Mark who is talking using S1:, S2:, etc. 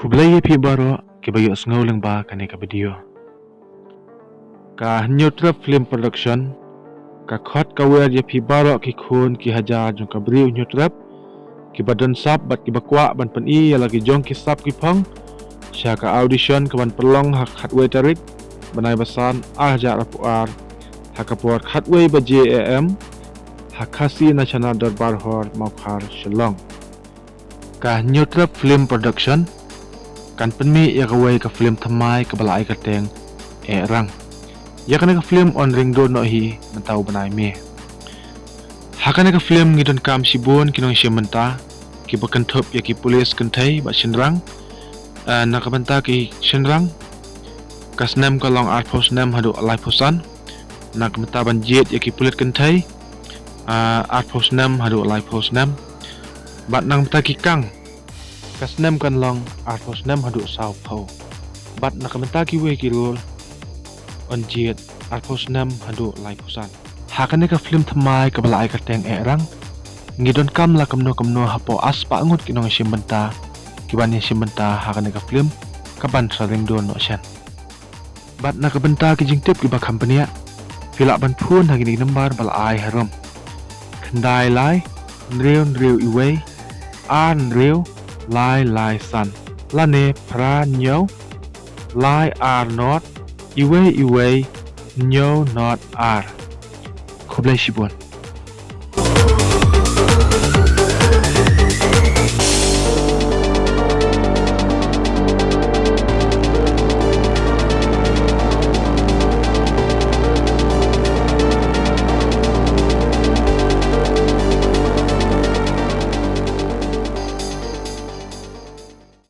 S1: Kublai pi baro ke bayo sngolang ba kane ka video. Ka Neutral Film Production ka khot ka wer ye pi baro ki khun ki hajar jong ka briu Neutral ki badan sap bat ki bakwa ban pen I yala ki jong ki sap ki phong sya ka audition ka ban perlong hak hatwe tarik banai basan hajar apuar hakapuar khatwe ba JAM hakasi national darbar hor maukhar Shillong. Ka Neutral Film Production kan penmi ya kawai ka film thamai ka balai ka teng rang ya kana ka film on ring do no hi mentau banai me hakana ka film ngidon kam sibun kinong shementa ki bakan thop ya ki police kanthai ba shinrang na ka banta ki shinrang kasnam ka long art post nam hadu alai posan na ka mata ban jet ya ki police kanthai art post nam hadu alai post nam bat nang mata ki kang kasnem kan long art post nam hadu sao phau bat nakamenta ki we ki rol on jet art post nam hadu lai posan hakane ka film thamai ka balai ka teng rang ngidon kam la kamno hapo aspa ngut kinong simbenta kibani simbenta hakane ka film ka ban traring don no shan bat nakabenta ki jingtip ki ba company pila ban phun hagini number balai harom khandai lai rew iwe an rew lai san lane pra nyo lai are not iwe nyo not are Kublai Shibun.